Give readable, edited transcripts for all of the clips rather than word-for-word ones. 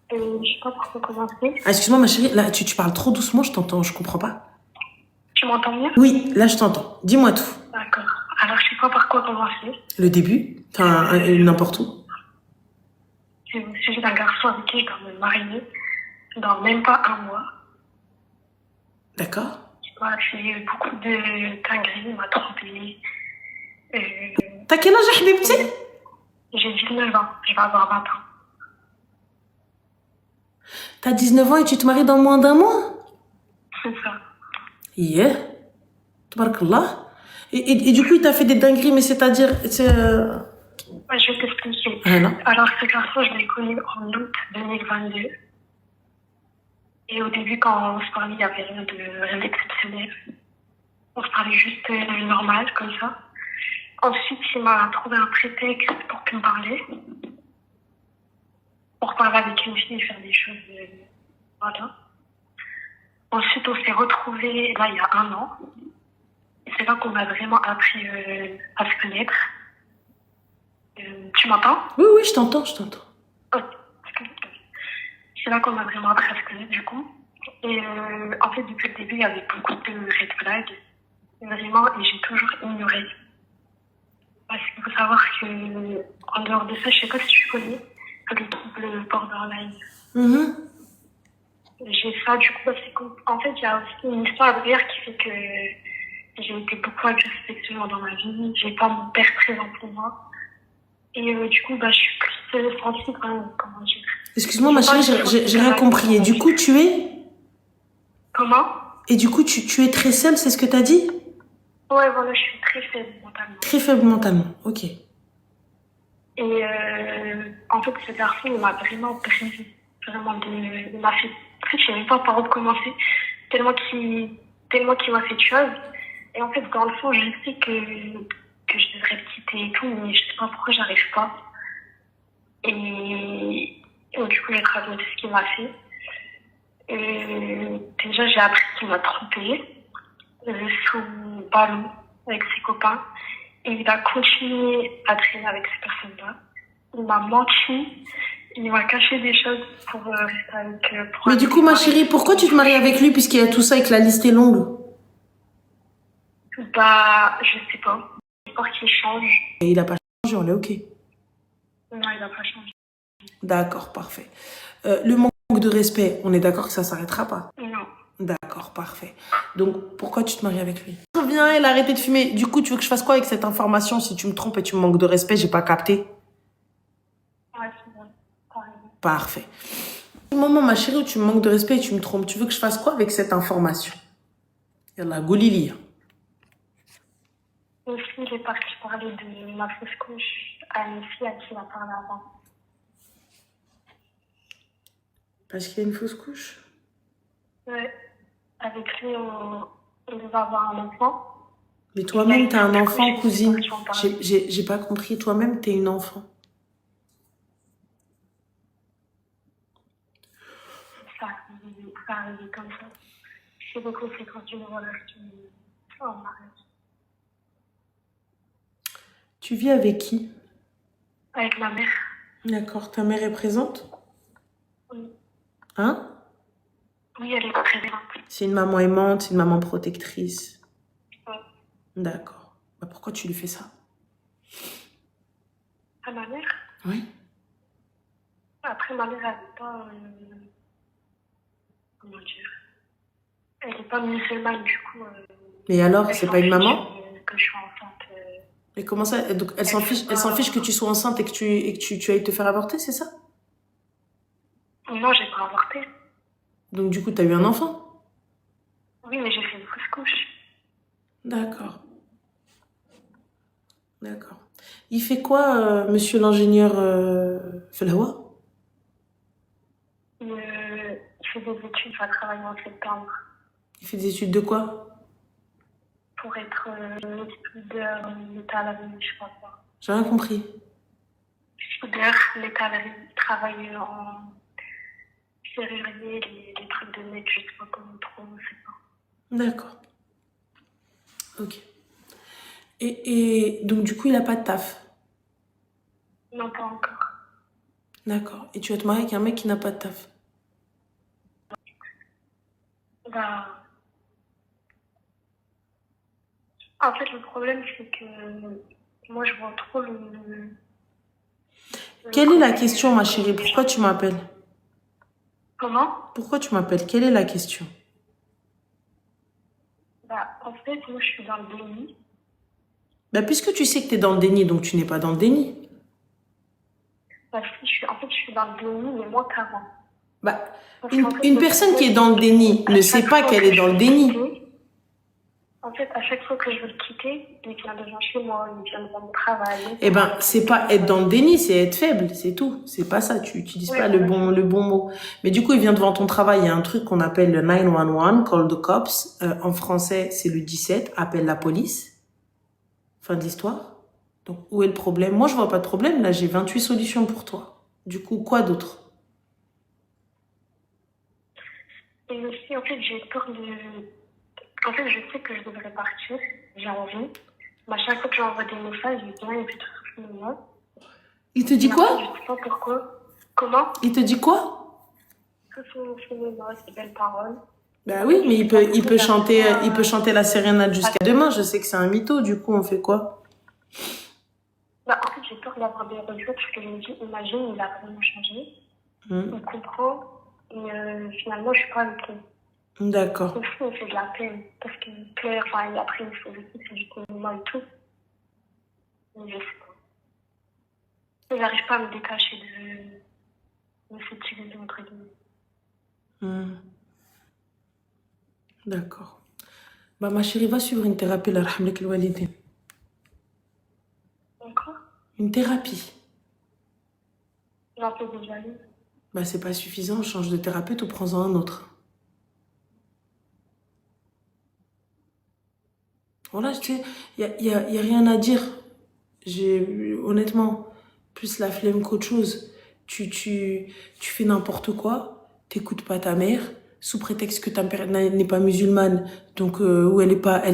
Je sais pas par quoi commencer. Ah, excuse-moi, ma chérie, là, tu parles trop doucement, je t'entends, je comprends pas. Tu m'entends mieux? Oui, là, je t'entends. Dis-moi tout. D'accord. Alors, je sais pas par quoi commencer. Le début, enfin, n'importe où. C'est au sujet d'un garçon avec qui je dois me marier dans même pas un mois. D'accord. Il m'a fait beaucoup de dingueries, il m'a trompé. T'as quel âge, Habibti? J'ai 19 ans, je vais avoir 20 ans. T'as 19 ans et tu te maries dans moins d'un mois? C'est ça. Yeah. Tabarakallah. Et du coup, il t'a fait des dingueries, mais c'est-à-dire... Ouais, je vais t'expliquer. Ah non. Alors, ce garçon, je l'ai connu en août 2022. Et au début, quand on se parlait, il n'y avait rien d'exceptionnel. On se parlait juste normal, comme ça. Ensuite, il m'a trouvé un prétexte pour me parler. Pour parler avec une fille et faire des choses. Voilà. Ensuite, on s'est retrouvés, là, il y a un an. Et c'est là qu'on a vraiment appris à se connaître. Tu m'entends? Oui, oui, je t'entends, je t'entends. Oh, c'est là qu'on a vraiment appris à se connaître, du coup. Et en fait, depuis le début, il y avait beaucoup de red flags. Vraiment, et j'ai toujours ignoré. Parce qu'il faut savoir que, en dehors de ça, je sais pas si tu connais, le trouble borderline. J'ai ça, du coup, parce qu'en fait, il y a aussi une histoire derrière qui fait que j'ai été beaucoup agressée sexuellement dans ma vie. J'ai pas mon père présent pour moi. Et du coup, je suis plus sensible, comment dire. Excuse-moi, ma chérie, j'ai rien compris. Et du coup, tu es... Comment? Et du coup, tu es très seule, c'est ce que t'as dit? Ouais, voilà, je suis très faible mentalement. Très faible mentalement, ok. Et en fait, ce garçon, il m'a vraiment brisé. Vraiment, il m'a fait... En fait, je sais même pas par où commencer. Tellement qu'il m'a fait de choses. Et en fait, dans le fond, je sais que je devrais le quitter et tout, mais je sais pas pourquoi j'arrive pas. Et du coup, j'ai raconté ce qu'il m'a fait. Et déjà, j'ai appris qu'il m'a trompé sous ballon avec ses copains. Et il a continué à traîner avec ces personnes-là. Il m'a menti. Il m'a caché des choses pour rester avec... Mais du coup, ma chérie, pourquoi tu te maries avec lui puisqu'il y a tout ça et que la liste est longue? Je sais pas. J'ai peur qu'il change. Et il a pas changé, on est ok. Non, il a pas changé. D'accord, parfait. Le manque de respect, on est d'accord que ça s'arrêtera pas? Non. D'accord, parfait. Donc, pourquoi tu te maries avec lui? Reviens, il a arrêté de fumer. Du coup, tu veux que je fasse quoi avec cette information? Si tu me trompes et tu me manques de respect, j'ai pas capté. Ouais, c'est bon. Parfait. Au moment, ma chérie, où tu me manques de respect et tu me trompes, tu veux que je fasse quoi avec cette information? Yallah, Golili. Aussi, il est parti parler de ma fausse couche à une fille à qui il a parlé avant. Parce qu'il y a une fausse couche? Ouais. Avec lui, on va avoir un enfant. Mais toi-même, t'as un enfant, cousine. J'ai pas compris. Toi-même, t'es une enfant. Ça arrive comme ça. C'est les conséquences d'une relation en mariage. Tu vis avec qui? Avec ma mère. D'accord. Ta mère est présente? Oui. Hein? Oui, elle est présente. C'est une maman aimante, c'est une maman protectrice. Oui. D'accord. Pourquoi tu lui fais ça? À ma mère? Oui. Après, ma mère, elle n'est pas... comment dire? Elle n'est pas musulmane, du coup... Mais alors, c'est pas une maman? Que je suis enceinte. Mais comment ça? Donc, elle s'en fiche que tu sois enceinte et que tu ailles te faire avorter, c'est ça? Non, j'ai pas avorté. Donc, du coup, t'as eu un enfant? Oui, mais j'ai fait une fausse couche. D'accord. D'accord. Il fait quoi, monsieur l'ingénieur Felhawa? Il fait des études, il va travailler en septembre. Il fait des études de quoi? Pour être soudeur métallerie, je sais pas quoi. J'ai rien compris. Soudeur métallerie, travailler en serrurier, les trucs de mec, je sais pas comment trop, je sais pas. D'accord. Ok. Et donc, du coup, il a pas de taf? Non, pas encore. D'accord. Et tu vas te marier avec un mec qui n'a pas de taf. Bah, en fait, le problème, c'est que moi, je vois trop le Quelle est la côté. question, ma chérie? Pourquoi tu m'appelles? Comment? Pourquoi tu m'appelles? Quelle est la question? Bah, en fait, moi, je suis dans le déni. Bah, puisque tu sais que tu es dans le déni, donc tu n'es pas dans le déni. Parce que en fait, je suis dans le déni, mais moins qu'avant. Bah, Parce qu'en fait, une le personne qui est problème, dans le c'est déni que ne à sait chaque pas fois qu'elle que est je dans veux le le déni. quitter, en fait, à chaque fois que je veux le quitter, il vient devant chez moi, il vient devant mon travail. Eh ben, c'est pas être dans le déni, c'est être faible, c'est tout. C'est pas ça, tu utilises Oui, pas voilà. le bon mot. Mais du coup, il vient devant ton travail, il y a un truc qu'on appelle le 911, call the cops. En français, c'est le 17, appelle la police. Fin de l'histoire. Donc, où est le problème? Moi, je vois pas de problème, là, j'ai 28 solutions pour toi. Du coup, quoi d'autre? Et aussi, en fait, j'ai peur de. En fait, je sais que je devrais partir, j'ai envie. Mais à chaque fois que j'envoie des messages, il vient, il fait tout ce moment. Il te dit Et en fait, quoi? je sais pas pourquoi. Comment? Il te dit quoi? Tout ce moment, ces belles paroles. Bah En oui, fait, mais je sais pas pourquoi il peut chanter la sérénade jusqu'à demain. Je sais que c'est un mytho, du coup, on fait quoi? Bah, en fait, j'ai peur d'avoir des regrets parce que je me dis, imagine, il a vraiment changé. Il comprend. Et finalement, je suis pas avec lui. D'accord. Aussi, il fait de la peine. Parce qu'il pleure, enfin, et après, il faut que c'est du moment et tout. Mais je sais pas. Et j'arrive pas à me détacher de cette illusion, entre guillemets. D'accord. Bah, ma chérie, va suivre une thérapie, la rahmlek le walidin. D'accord? Une thérapie. J'en fais déjà une. Bah, c'est pas suffisant, change de thérapeute ou prends-en un autre. Voilà, je sais, y a rien à dire. Honnêtement, plus la flemme qu'autre chose. Tu fais n'importe quoi, t'écoutes pas ta mère, sous prétexte que ta mère n'est pas musulmane, donc, ou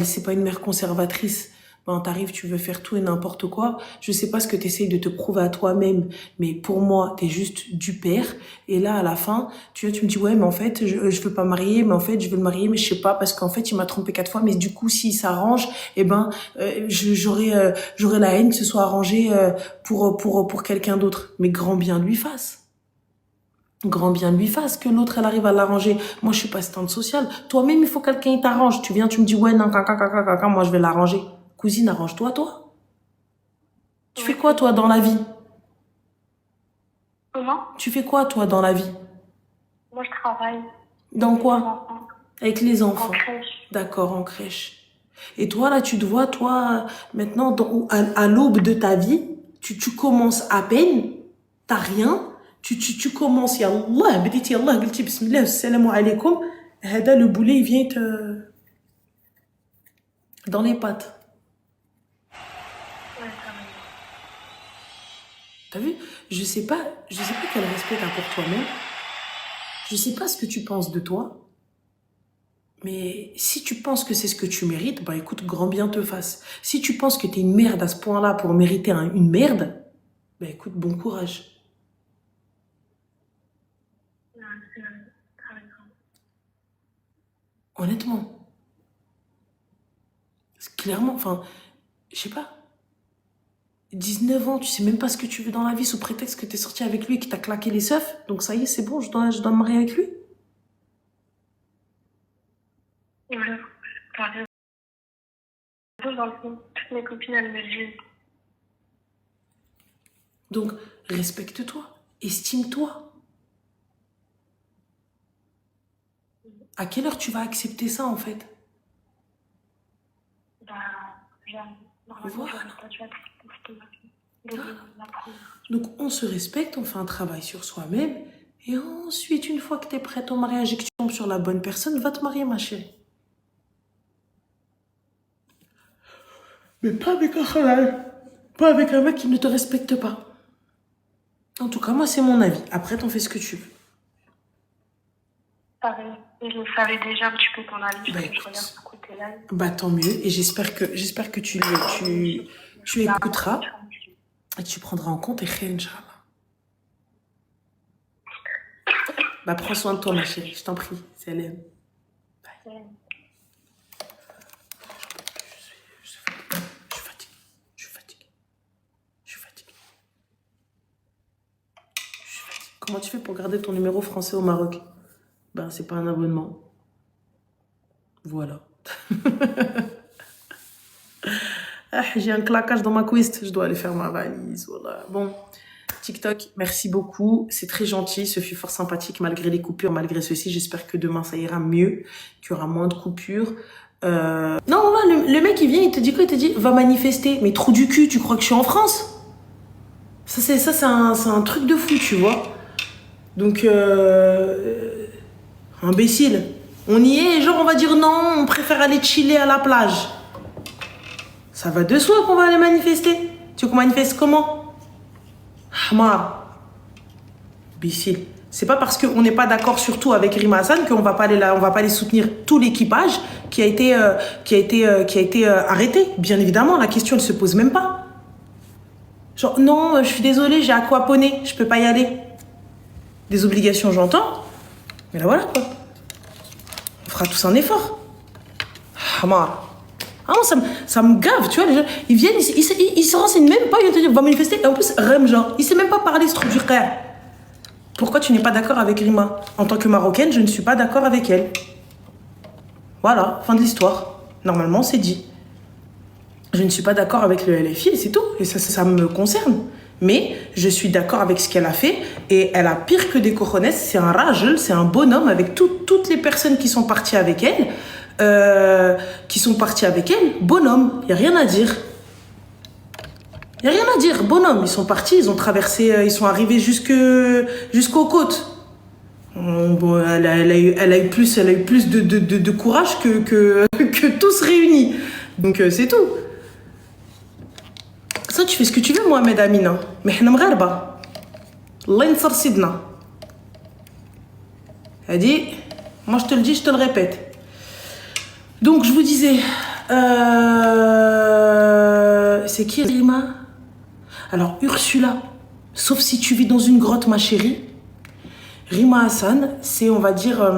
c'est pas une mère conservatrice. Ben, t'arrives, tu veux faire tout et n'importe quoi. Je sais pas ce que t'essayes de te prouver à toi-même, mais pour moi, t'es juste du père. Et là, à la fin, tu me dis, ouais, mais en fait, je veux pas marier, mais en fait, je veux le marier, mais je sais pas, parce qu'en fait, il m'a trompé 4 fois, mais du coup, s'il s'arrange, eh ben, j'aurais la haine que ce soit arrangé pour quelqu'un d'autre. Mais grand bien lui fasse. Grand bien lui fasse que l'autre, elle arrive à l'arranger. Moi, je suis pas assistante sociale. Toi-même, il faut que quelqu'un t'arrange. Tu viens, tu me dis, ouais, non, caca, moi, je vais l'arranger. Cousine, arrange-toi, toi. Tu fais quoi, toi, dans la vie? Comment? Tu fais quoi, toi, dans la vie? Moi, je travaille. Dans quoi? Avec les enfants. En crèche. D'accord, en crèche. Et toi, là, tu te vois, toi, maintenant, à l'aube de ta vie, tu commences à peine, t'as rien, tu commences, yallah, بديت يلا قلتي بسم الله والسلام عليكم, هذا le boulet, il vient te dans les pattes. Ouais, ça va. T'as vu? Je sais pas quel respect t'as pour toi-même. Je sais pas ce que tu penses de toi. Mais si tu penses que c'est ce que tu mérites, bah écoute, grand bien te fasse. Si tu penses que t'es une merde à ce point-là pour mériter une merde, bah écoute, bon courage. Ouais, c'est vrai. T'as raison. Honnêtement. Parce que clairement, enfin, je sais pas. 19 ans, tu sais même pas ce que tu veux dans la vie sous prétexte que t'es sorti avec lui et que t'as claqué les seufs. Donc ça y est, c'est bon, je dois me marier avec lui. Et voilà, t'as raison. Dans le fond, toutes mes copines, elles me disent. Donc, respecte-toi. Estime-toi. À quelle heure tu vas accepter ça, en fait? Bah, normalement, Voilà. j'aurais pas dû accepter cette la première. Donc, on se respecte, on fait un travail sur soi-même. Et ensuite, une fois que t'es prête au mariage et que tu tombes sur la bonne personne, va te marier, ma chérie. Mais pas avec un halal. Pas avec un mec qui ne te respecte pas. En tout cas, moi, c'est mon avis. Après, t'en fais ce que tu veux. Pareil. Et je le savais déjà un petit peu ton avis, Bah, parce que je écoute. regarde ce côté-là. Bah, tant mieux. Et j'espère que tu écouteras et tu prendras en compte et khair, Inch'Allah. Bah, prends soin de toi, ma chérie, je t'en prie. Salam. Ouais. Je suis fatiguée. Je suis fatiguée. Je suis fatiguée. Je suis fatiguée. Comment tu fais pour garder ton numéro français au Maroc? Ben, c'est pas un abonnement. Voilà. Ah, j'ai un claquage dans ma cuisse. Je dois aller faire ma valise. Voilà. Bon, TikTok, merci beaucoup. C'est très gentil. Ce fut fort sympathique malgré les coupures, malgré ceci. J'espère que demain, ça ira mieux, qu'il y aura moins de coupures. Non, voilà, le mec, il vient, il te dit quoi? Il te dit, va manifester. Mais trou du cul, tu crois que je suis en France? Ça, c'est un truc de fou, tu vois. Donc, imbécile. On y est, genre, on va dire non, on préfère aller chiller à la plage. Ça va de soi qu'on va aller manifester. Tu veux qu'on manifeste comment? Hamar. Imbécile. C'est pas parce qu'on n'est pas d'accord surtout avec Rima Hassan qu'on va pas aller là, on va pas aller soutenir tout l'équipage qui a été arrêté. Bien évidemment, la question ne se pose même pas. Genre non, je suis désolée, j'ai aquaponé, je peux pas y aller. Des obligations, j'entends, mais là voilà quoi. On fera tous un effort. Hamar. Ah non, ça me gave, tu vois, les gens, ils viennent, ils se renseignent même pas, ils viennent te dire, va manifester, et en plus, Rem, genre, il sait même pas parler ce truc du frère. Pourquoi tu n'es pas d'accord avec Rima? En tant que Marocaine, je ne suis pas d'accord avec elle. Voilà, fin de l'histoire. Normalement, c'est dit. Je ne suis pas d'accord avec le LFI, et c'est tout. Et ça me concerne. Mais je suis d'accord avec ce qu'elle a fait, et elle a pire que des cojones, c'est un ragel, c'est un bonhomme, avec toutes les personnes qui sont parties avec elle, bonhomme, il n'y a rien à dire. Il n'y a rien à dire, bonhomme, ils sont partis, ils ont traversé, ils sont arrivés jusqu'aux côtes. Bon, elle a eu plus de courage que tous réunis. Donc c'est tout. Ça, tu fais ce que tu veux, Mohamed Amina. Mais حنا مغاربة. الله ينصر سيدنا. Elle dit, moi je te le dis, je te le répète. Donc je vous disais, c'est qui Rima? Alors Ursula, sauf si tu vis dans une grotte, ma chérie. Rima Hassan, c'est, on va dire,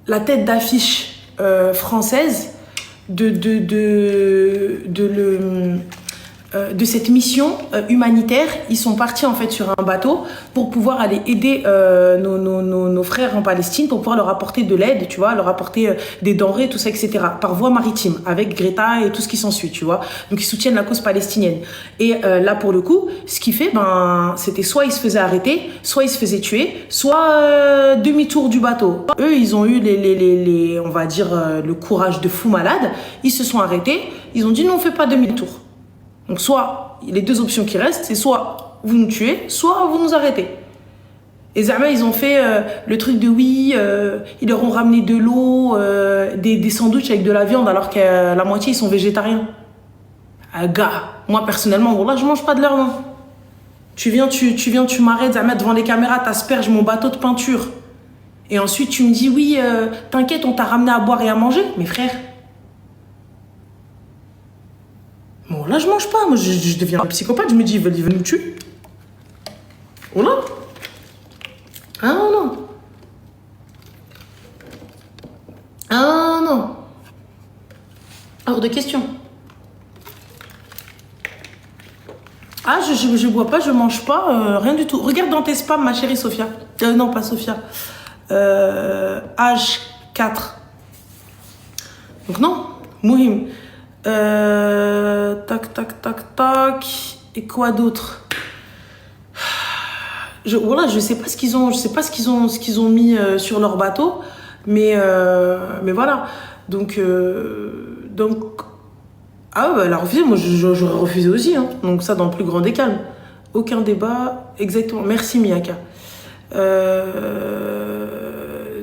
la tête d'affiche française de cette mission humanitaire. Ils sont partis en fait sur un bateau pour pouvoir aller aider nos frères en Palestine, pour pouvoir leur apporter de l'aide, tu vois, leur apporter des denrées, tout ça, etc. par voie maritime, avec Greta et tout ce qui s'ensuit, tu vois. Donc ils soutiennent la cause palestinienne. Et là pour le coup, ce qui fait, c'était soit ils se faisaient arrêter, soit ils se faisaient tuer, soit demi-tour du bateau. Eux, ils ont eu on va dire le courage de fou malade. Ils se sont arrêtés. Ils ont dit non, on fait pas demi-tour. Donc soit, les deux options qui restent, c'est soit vous nous tuez, soit vous nous arrêtez. Et Zama, ils ont fait le truc de oui, ils leur ont ramené de l'eau, des sandwichs avec de la viande, alors qu'à la moitié, ils sont végétariens. Gars, moi personnellement, bon, là, je mange pas de leur main. Tu m'arrêtes, Zama, devant les caméras, t'asperges mon bateau de peinture. Et ensuite, tu me dis oui, t'inquiète, on t'a ramené à boire et à manger. Mes frères. Bon, là, je mange pas. Moi, je deviens un psychopathe. Je me dis, ils veulent nous tuer. Oh là. Ah non. Ah non. Hors de question. Ah, je bois pas, je mange pas, rien du tout. Regarde dans tes spams, ma chérie Sophia. Non, pas Sophia. Âge 4. Donc non, Mouhim. Tac. Et quoi d'autre? Voilà, je sais pas ce qu'ils ont mis sur leur bateau, mais voilà. Donc ah ouais, elle a refusé. Moi, j'aurais refusé aussi. Hein. Donc ça, dans le plus grand des calmes. Aucun débat. Exactement. Merci Miyaka.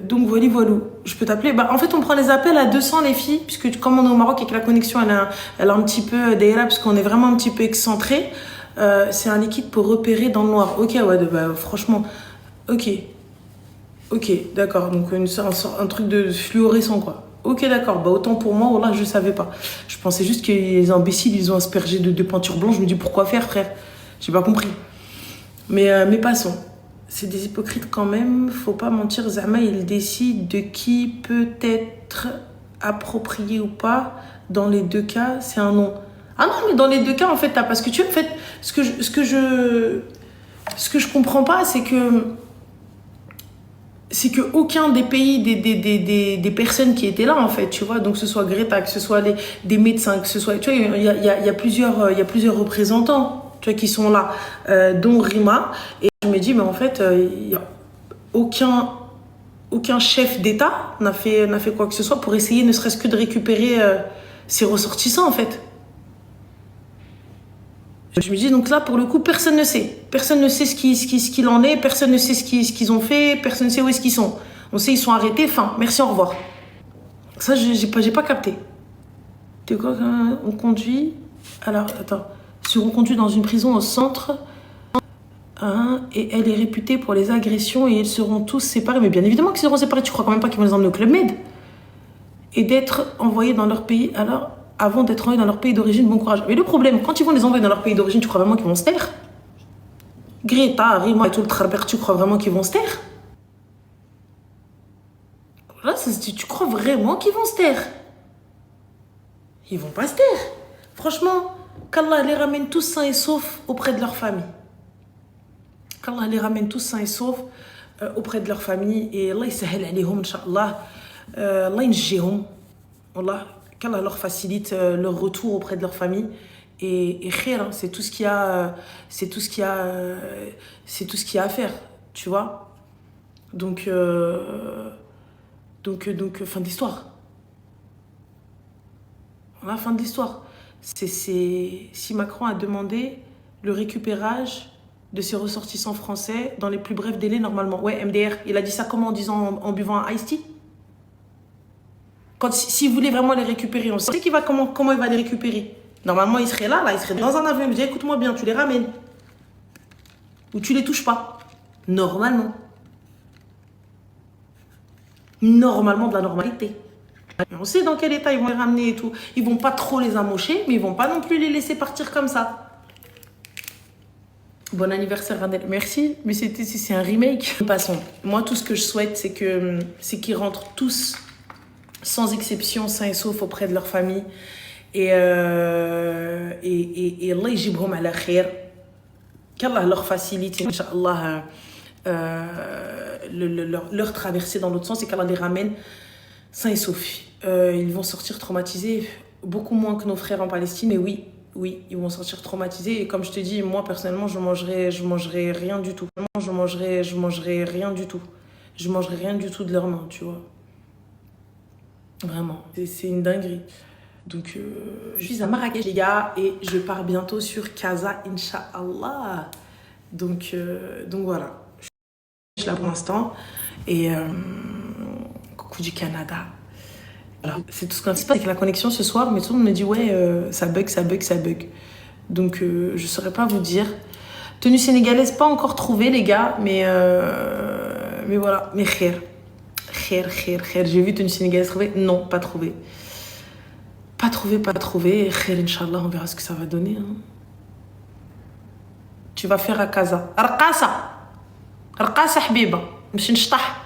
Donc voilà. Je peux t'appeler. En fait, on prend les appels à 200 les filles, puisque comme on est au Maroc et que la connexion elle a un petit peu d'ailleurs, parce qu'on est vraiment un petit peu excentré. C'est un liquide pour repérer dans le noir. Ok, ouais, franchement. Ok, d'accord. Donc un truc de fluorescent, quoi. Ok, d'accord. Autant pour moi, là, je savais pas. Je pensais juste que les imbéciles, ils ont aspergé de peinture blanche. Je me dis, pourquoi faire, frère? J'ai pas compris. Mais passons. C'est des hypocrites quand même. Faut pas mentir. Zama, il décide de qui peut être approprié ou pas. Dans les deux cas, c'est un non. Ah non, mais dans les deux cas, en fait, parce que tu vois, en fait, ce que je comprends pas, c'est que aucun des pays, des personnes qui étaient là, en fait, tu vois, donc que ce soit Greta, que ce soit des médecins, que ce soit, tu vois, il y a plusieurs représentants, tu vois, qui sont là, dont Rima, et je me dis, mais en fait, il y a aucun chef d'État n'a fait quoi que ce soit pour essayer ne serait-ce que de récupérer ses ressortissants, en fait. Je me dis, donc là, pour le coup, personne ne sait. Personne ne sait ce qu'il en est, personne ne sait ce qu'ils ont fait, personne ne sait où est-ce qu'ils sont. On sait, ils sont arrêtés, fin, merci, au revoir. Ça, j'ai pas capté. Tu quoi, on conduit... Alors, attends. On conduit dans une prison au centre, hein, et elle est réputée pour les agressions, et ils seront tous séparés. Mais bien évidemment qu'ils seront séparés, tu crois quand même pas qu'ils vont les emmener au Club Med. Et d'être envoyés dans leur pays, alors... avant d'être envoyés dans leur pays d'origine, bon courage. Mais le problème, quand ils vont les envoyer dans leur pays d'origine, tu crois vraiment qu'ils vont se taire? Greta, Rima et tout le trabert, tu crois vraiment qu'ils vont se taire? Là, tu crois vraiment qu'ils vont se taire? Ils vont pas se taire. Franchement, qu'Allah les ramène tous sains et saufs auprès de leur famille. Qu'Allah les ramène tous sains et saufs auprès de leur famille. Et Allah yisahel alayhum, Inch'Allah. Allah yinjihum. Allah. Qu'Allah leur facilite leur retour auprès de leur famille et khir, hein, c'est tout ce qu'il y a à faire, tu vois. Donc fin d'histoire. Voilà, fin de l'histoire. Si Macron a demandé le récupérage de ses ressortissants français dans les plus brefs délais normalement. Ouais, MDR, il a dit ça comment, en buvant un iced tea? S'il voulait vraiment les récupérer, on sait comment il va les récupérer. Normalement, il serait là, il serait dans un avion. Il me dit, écoute-moi bien, tu les ramènes. Ou tu les touches pas. Normalement. Normalement, de la normalité. On sait dans quel état ils vont les ramener et tout. Ils vont pas trop les amocher, mais ils vont pas non plus les laisser partir comme ça. Bon anniversaire, Ranel. Merci, mais c'est un remake. Passons. Moi, tout ce que je souhaite, c'est qu'ils rentrent tous sans exception, sains et saufs auprès de leur famille. Et Allah yjibhum ala khair. Qu'Allah leur facilite, Inch'Allah, leur traversée dans l'autre sens et qu'Allah les ramène sains et saufs. Ils vont sortir traumatisés, beaucoup moins que nos frères en Palestine, mais oui, ils vont sortir traumatisés. Et comme je te dis, moi, personnellement, je mangerai rien du tout. Je mangerai rien du tout. Je mangerai rien du tout de leurs mains, tu vois. Vraiment, c'est une dinguerie. Donc, je suis à Marrakech, les gars, et je pars bientôt sur Casa, Inch'Allah. Donc voilà. Je suis là pour l'instant. Et coucou du Canada. Voilà. C'est tout ce qu'on se passe avec la connexion ce soir, mais tout le monde me dit, ouais, ça bug. Donc, je saurais pas vous dire. Tenue sénégalaise, pas encore trouvée, les gars, mais voilà. Mais khair. J'ai vu tenue sénégalaise trouvée? Non, pas trouvée. Pas trouvé. Khair, Inch'Allah, on verra ce que ça va donner. Hein. Tu vas faire à Casa. Arqasa, Habiba. Mchi nch'tah.